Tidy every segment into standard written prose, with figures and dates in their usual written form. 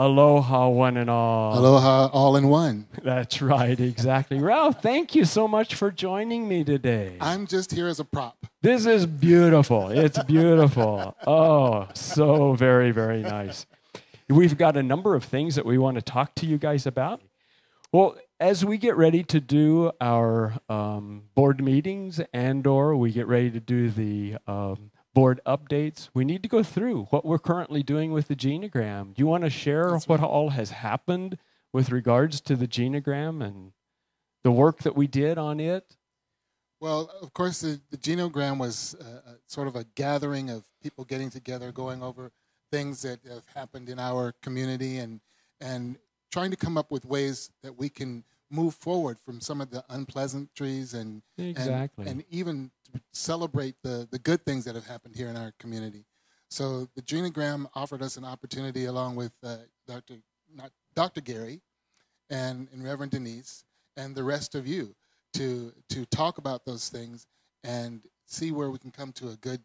Aloha, one and all. Aloha, all in one. That's right, exactly. Ralph, thank you so much for joining me today. I'm just here as a prop. This is beautiful. It's beautiful. Oh, so very, very nice. We've got a number of things that we want to talk to you guys about. Well, as we get ready to do our board meetings and/or we get ready to do the board updates, we need to go through what we're currently doing with the Genogram. Do you want to share what all has happened with regards to the Genogram and the work that we did on it? Well, of course, the Genogram was sort of a gathering of people getting together, going over things that have happened in our community and trying to come up with ways that we can move forward from some of the unpleasantries and even to celebrate the good things that have happened here in our community. So the Genogram offered us an opportunity along with Dr. Gary and Reverend Denise and the rest of you to talk about those things and see where we can come to a good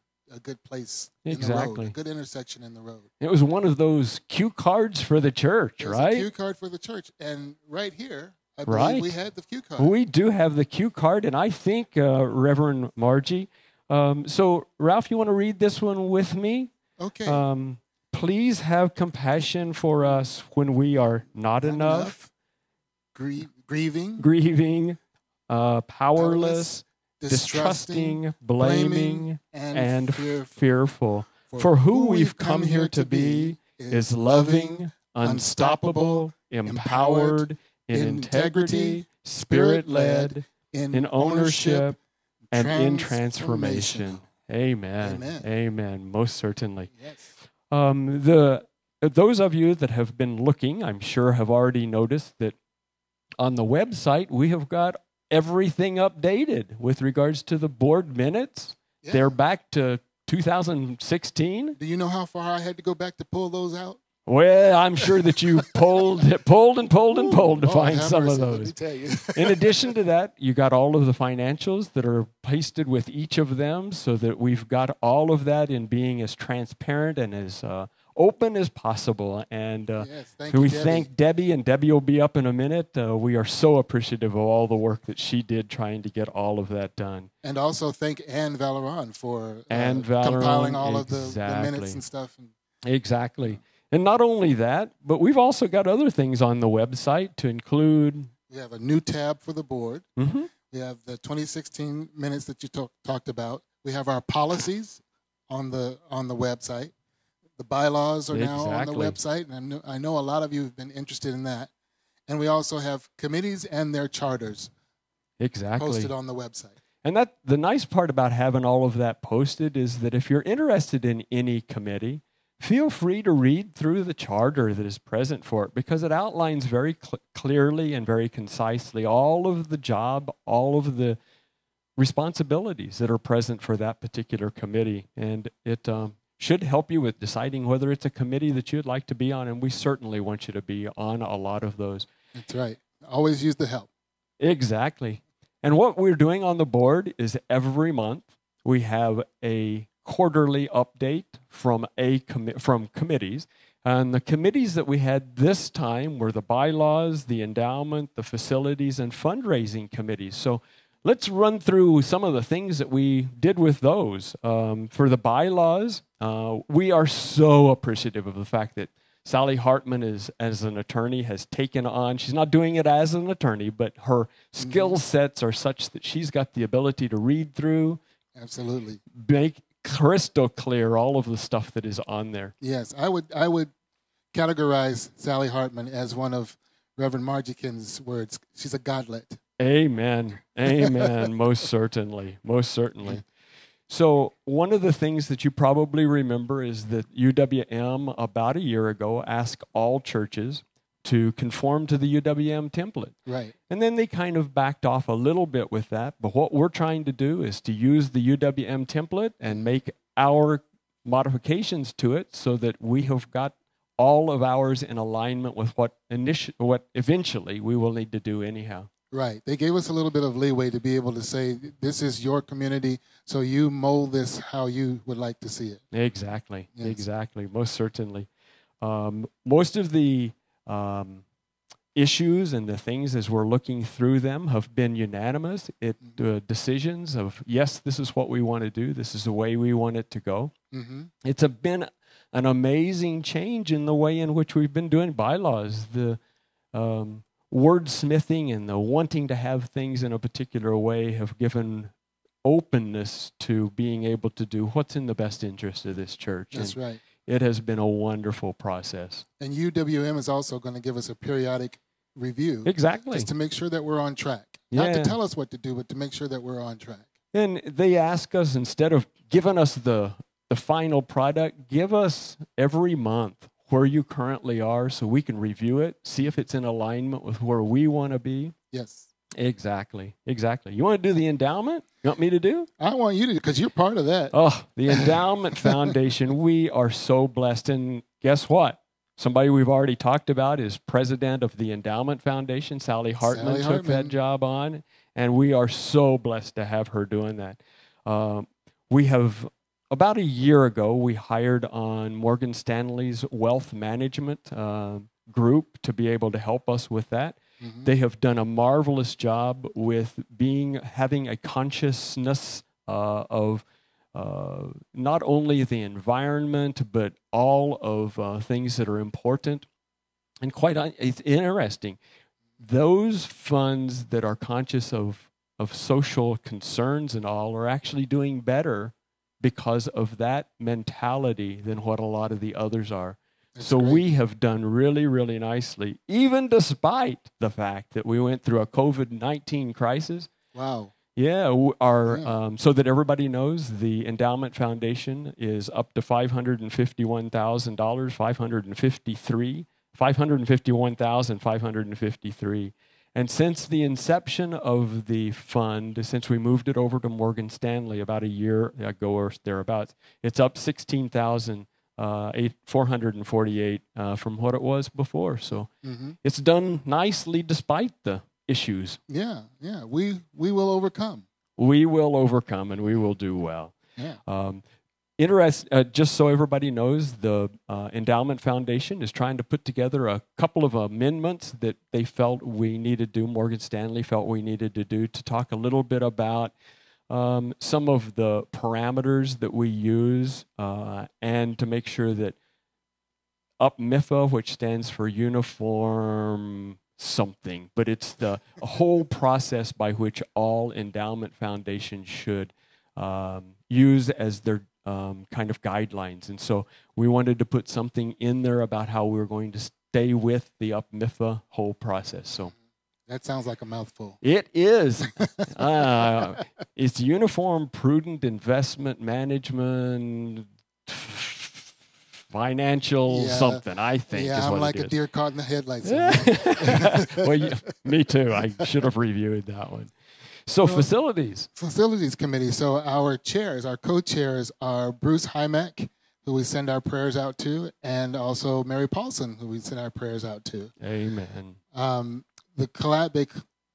place in the road, a good intersection in the road. It was one of those cue cards for the church, right? A cue card for the church. And right here, I believe we had the cue card. We do have the cue card, and I think, Reverend Margie, so Ralph, you want to read this one with me? Okay. Please have compassion for us when we are not enough. Grieving. Powerless. Distrusting, blaming, and fearful. For who we've come here to be is loving, unstoppable, empowered, in integrity, spirit-led, in ownership, and in transformation. Amen. Amen. Most certainly. Yes. Those of you that have been looking, I'm sure, have already noticed that on the website we have got everything updated with regards to the board minutes. Yeah. They're back to 2016. Do you know how far I had to go back to pull those out? Well, I'm sure that you pulled to find some of those. Let me tell you. In addition to that, you got all of the financials that are pasted with each of them so that we've got all of that in being as transparent and as open as possible. And we thank Debbie, and Debbie will be up in a minute. We are so appreciative of all the work that she did trying to get all of that done. And also thank Ann Valeron for compiling all of the minutes and stuff. Exactly. And not only that, but we've also got other things on the website to include. We have a new tab for the board. Mm-hmm. We have the 2016 minutes that you talked about. We have our policies on the website. The bylaws are now on the website, and I know a lot of you have been interested in that. And we also have committees and their charters posted on the website. And the nice part about having all of that posted is that if you're interested in any committee, feel free to read through the charter that is present for it, because it outlines very clearly and very concisely all of the job, all of the responsibilities that are present for that particular committee. And it should help you with deciding whether it's a committee that you'd like to be on, and we certainly want you to be on a lot of those. That's right. Always use the help. Exactly. And what we're doing on the board is every month we have a quarterly update from committees. And the committees that we had this time were the bylaws, the endowment, the facilities, and fundraising committees. So let's run through some of the things that we did with those. For the bylaws, we are so appreciative of the fact that Sally Hartman, as an attorney, has taken on, she's not doing it as an attorney, but her skill sets are such that she's got the ability to read through, absolutely, make crystal clear all of the stuff that is on there. Yes, I would categorize Sally Hartman as one of Reverend Margikin's words. She's a godlet. Amen. Amen. Most certainly. Most certainly. So one of the things that you probably remember is that UWM about a year ago asked all churches to conform to the UWM template. Right. And then they kind of backed off a little bit with that. But what we're trying to do is to use the UWM template and make our modifications to it so that we have got all of ours in alignment with what eventually we will need to do anyhow. Right. They gave us a little bit of leeway to be able to say, this is your community, so you mold this how you would like to see it. Exactly. Yes. Exactly. Most certainly. Most of the issues and the things as we're looking through them have been unanimous. Decisions of, yes, this is what we want to do. This is the way we want it to go. Mm-hmm. It's been an amazing change in the way in which we've been doing bylaws. The wordsmithing and the wanting to have things in a particular way have given openness to being able to do what's in the best interest of this church. That's right. It has been a wonderful process. And UWM is also going to give us a periodic review. Exactly. Just to make sure that we're on track. Yeah. Not to tell us what to do, but to make sure that we're on track. And they ask us, instead of giving us the final product, give us every month where you currently are so we can review it, see if it's in alignment with where we want to be. Yes. Exactly. You want to do the endowment? You want me to do? I want you to, because you're part of that. Oh, the Endowment Foundation, we are so blessed. And guess what? Somebody we've already talked about is president of the Endowment Foundation. Sally Hartman took that job on, and we are so blessed to have her doing that. We have, about a year ago, we hired on Morgan Stanley's wealth management group to be able to help us with that. Mm-hmm. They have done a marvelous job with having a consciousness of not only the environment, but all of things that are important. And it's interesting. Those funds that are conscious of social concerns and all are actually doing better because of that mentality than what a lot of the others are. That's great. We have done really, really nicely, even despite the fact that we went through a COVID-19 crisis. Wow. Yeah, so that everybody knows, the Endowment Foundation is up to $551,000, $551,553. And since the inception of the fund, since we moved it over to Morgan Stanley about a year ago or thereabouts, it's up $16,448 from what it was before. So it's done nicely despite the issues. Yeah. We will overcome. We will overcome, and we will do well. Yeah. Just so everybody knows, the Endowment Foundation is trying to put together a couple of amendments that they felt we needed to do, Morgan Stanley felt we needed to do, to talk a little bit about some of the parameters that we use and to make sure that UPMIFA, which stands for Uniform something, but it's the whole process by which all endowment foundations should use as their kind of guidelines. And so we wanted to put something in there about how we were going to stay with the UPMIFA whole process. So that sounds like a mouthful. It is. It's Uniform Prudent Investment Management Financial something, I think. Yeah, is I'm what like it a is. deer caught in the headlights. Well, me too. I should have reviewed that one. So facilities. Facilities committee. So our co-chairs are Bruce Hymack, who we send our prayers out to, and also Mary Paulson, who we send our prayers out to. Amen.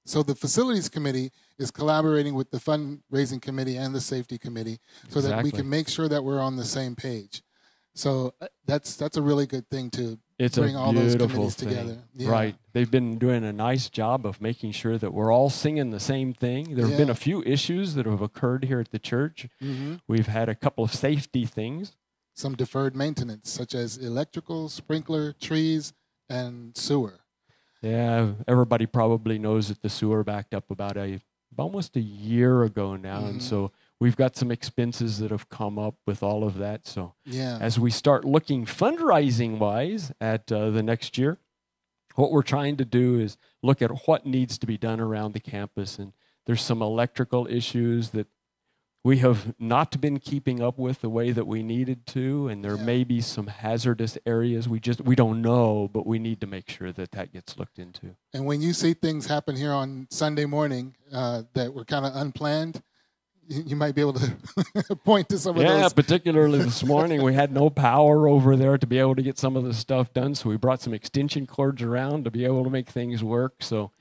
So the facilities committee is collaborating with the fundraising committee and the safety committee so that we can make sure that we're on the same page. So that's a really good thing to bring all those committees together. Yeah. Right. They've been doing a nice job of making sure that we're all singing the same thing. There have been a few issues that have occurred here at the church. Mm-hmm. We've had a couple of safety things. Some deferred maintenance, such as electrical, sprinkler, trees, and sewer. Yeah, everybody probably knows that the sewer backed up about almost a year ago now, and so we've got some expenses that have come up with all of that. So as we start looking fundraising-wise at the next year, what we're trying to do is look at what needs to be done around the campus, and there's some electrical issues that we have not been keeping up with the way that we needed to, and there may be some hazardous areas we don't know, but we need to make sure that gets looked into. And when you see things happen here on Sunday morning that were kind of unplanned, you might be able to point to some of those. Yeah, particularly this morning, we had no power over there to be able to get some of the stuff done, so we brought some extension cords around to be able to make things work. So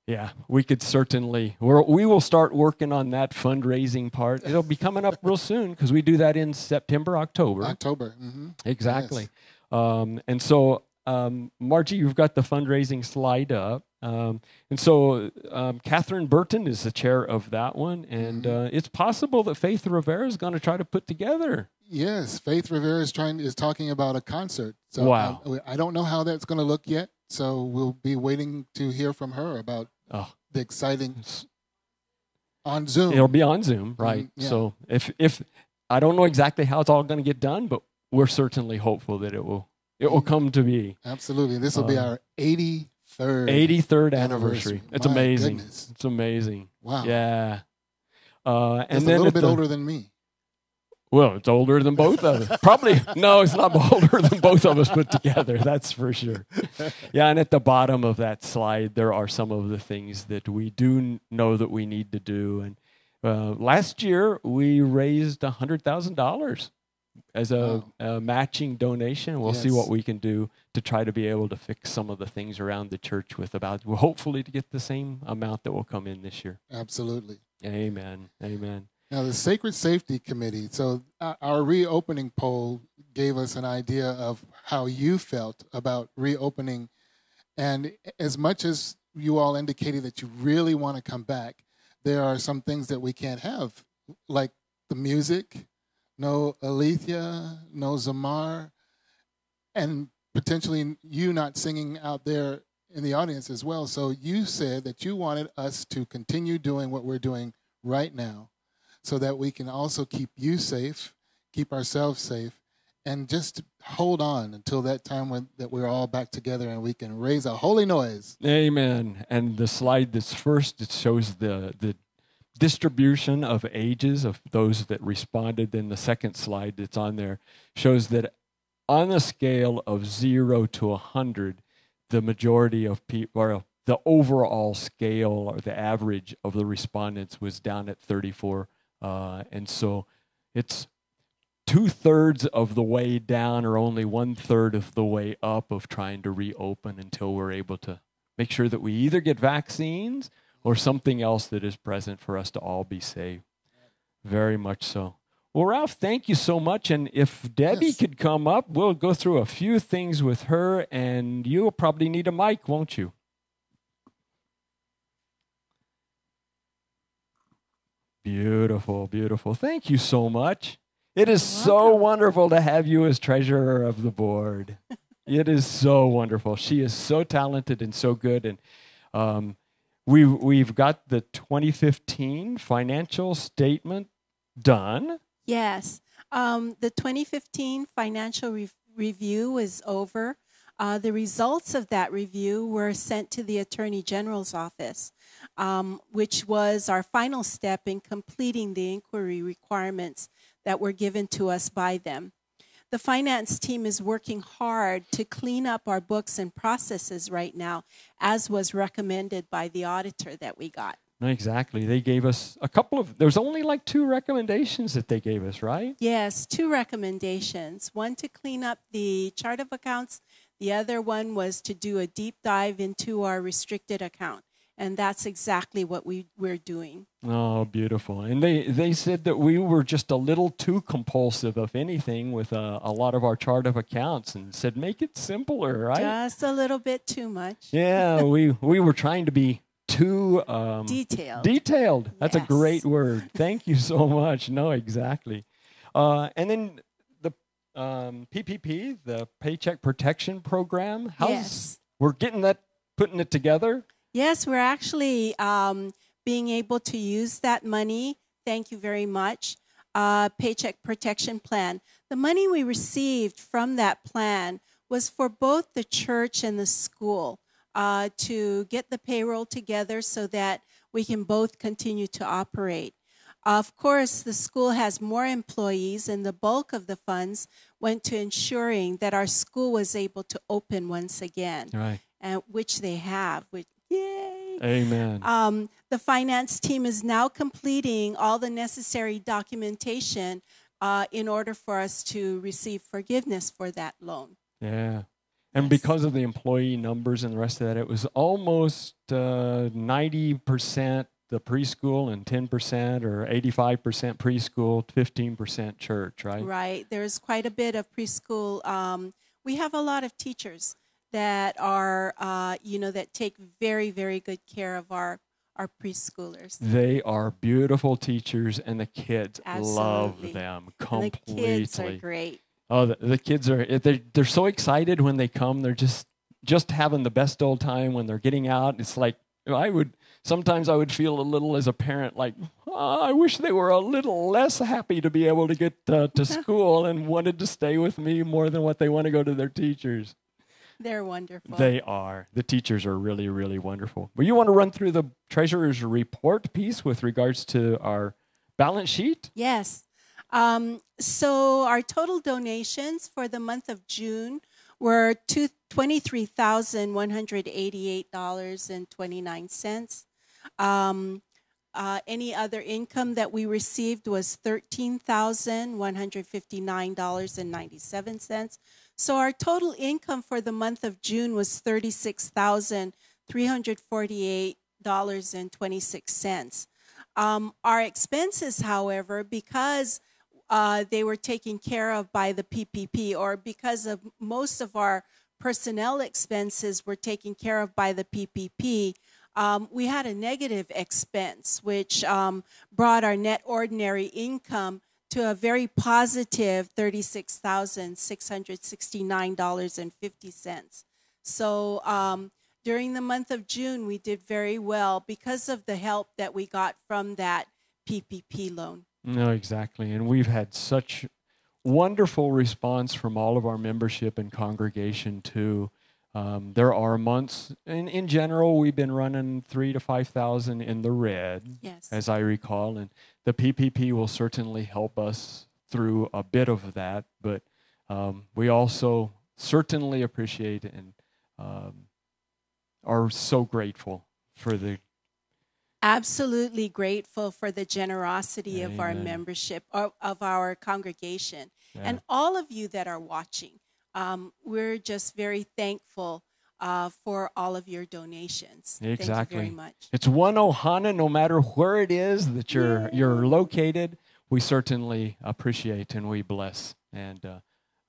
yeah, we could certainly, we will start working on that fundraising part. It'll be coming up real soon because we do that in September, October. October. Mm-hmm. Exactly. And so, Margie, you've got the fundraising slide up. And so Catherine Burton is the chair of that one. And it's possible that Faith Rivera is going to try to put together. Yes, Faith Rivera is talking about a concert. So wow. I don't know how that's going to look yet. So we'll be waiting to hear from her about the exciting on Zoom. It'll be on Zoom, right? Yeah. So if I don't know exactly how it's all going to get done, but we're certainly hopeful that it will come to be. Absolutely. This will be our 83rd anniversary. It's amazing. Goodness. It's amazing. Wow. Yeah. And and then then a little bit older than me. Well, it's older than both of us. Probably, no, it's not older than both of us put together. That's for sure. Yeah, and at the bottom of that slide, there are some of the things that we do know that we need to do. And last year, we raised $100,000 as a matching donation. We'll see what we can do to try to be able to fix some of the things around the church with hopefully to get the same amount that will come in this year. Absolutely. Amen. Amen. Now, the Sacred Safety Committee, so our reopening poll gave us an idea of how you felt about reopening. And as much as you all indicated that you really want to come back, there are some things that we can't have, like the music, no Alethea, no Zamar, and potentially you not singing out there in the audience as well. So you said that you wanted us to continue doing what we're doing right now, so that we can also keep you safe, keep ourselves safe, and just hold on until that time that we're all back together and we can raise a holy noise. Amen. And the slide that's first, it shows the distribution of ages of those that responded. Then the second slide that's on there shows that on a scale of 0 to 100, the majority of people, or the overall scale or the average of the respondents was down at 34. And so it's 2/3 of the way down or only 1/3 of the way up of trying to reopen until we're able to make sure that we either get vaccines or something else that is present for us to all be safe. Very much so. Well, Ralph, thank you so much. And if Debbie could come up, we'll go through a few things with her, and you'll probably need a mic, won't you? Beautiful, beautiful. Thank you so much. It is so wonderful to have you as treasurer of the board. It is so wonderful. She is so talented and so good. And we've got the 2015 financial statement done. Yes. The 2015 financial review is over. The results of that review were sent to the Attorney General's office, which was our final step in completing the inquiry requirements that were given to us by them. The finance team is working hard to clean up our books and processes right now, as was recommended by the auditor that we got. Exactly. They gave us there's only like 2 recommendations that they gave us, right? Yes, 2 recommendations. One to clean up the chart of accounts. The other one was to do a deep dive into our restricted account. And that's exactly what we're doing. Oh, beautiful. And they said that we were just a little too compulsive, if anything, with a lot of our chart of accounts, and said, make it simpler, right? Just a little bit too much. Yeah, we were trying to be too detailed. That's a great word. Thank you so much. No, exactly. And then the PPP, the Paycheck Protection Program, we're putting it together? Yes, we're actually being able to use that money. Thank you very much. Paycheck Protection Plan. The money we received from that plan was for both the church and the school to get the payroll together so that we can both continue to operate. Of course, the school has more employees, and the bulk of the funds went to ensuring that our school was able to open once again, which they have. Yay! Amen. The finance team is now completing all the necessary documentation in order for us to receive forgiveness for that loan. Yeah. And because of the employee numbers and the rest of that, it was almost 90% the preschool and 10% or 85% preschool, 15% church, right? Right. There's quite a bit of preschool we have a lot of teachers that are, that take very, very good care of our preschoolers. They are beautiful teachers, and the kids Absolutely. love them And completely. the kids are great. Oh, the kids are, they're so excited when they come. They're just having the best old time when they're getting out. It's like, sometimes I would feel a little as a parent like, I wish they were a little less happy to be able to get to school and wanted to stay with me more than what they want to go to their teachers. They're wonderful. They are. The teachers are really, really wonderful. But you want to run through the treasurer's report piece with regards to our balance sheet? Yes. So our total donations for the month of June were $23,188.29. Any other income that we received was $13,159.97. So our total income for the month of June was $36,348.26. Our expenses, however, because they were taken care of by the PPP, or because of most of our personnel expenses were taken care of by the PPP, we had a negative expense, which brought our net ordinary income to a very positive $36,669.50. So during the month of June, we did very well because of the help that we got from that PPP loan. No, exactly. And we've had such wonderful response from all of our membership and congregation too. There are months, in general, we've been running 3,000 to 5,000 in the red, yes, as I recall, and the PPP will certainly help us through a bit of that. But we also certainly appreciate and are so grateful for the. Absolutely grateful for the generosity Amen. Of our membership, of our congregation, Yeah. and all of you that are watching. We're just very thankful for all of your donations. Exactly. Thank you very much. It's one Ohana, no matter where it is that you're located. We certainly appreciate and we bless and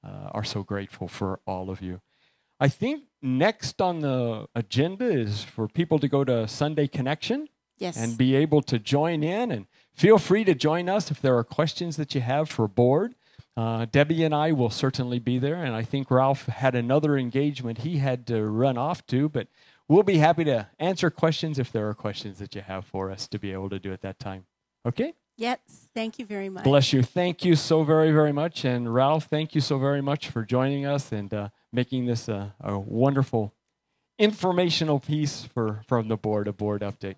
are so grateful for all of you. I think next on the agenda is for people to go to Sunday Connection. Yes. And be able to join in, and feel free to join us if there are questions that you have for board. Debbie and I will certainly be there, and I think Ralph had another engagement he had to run off to, but we'll be happy to answer questions if there are questions that you have for us to be able to do at that time. Okay? Yes, thank you very much. Bless you. Thank you so very, very much. And Ralph, thank you so very much for joining us and making this a wonderful informational piece from the board, a board update.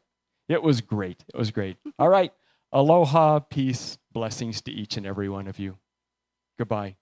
It was great. It was great. All right. Aloha, peace, blessings to each and every one of you. Goodbye.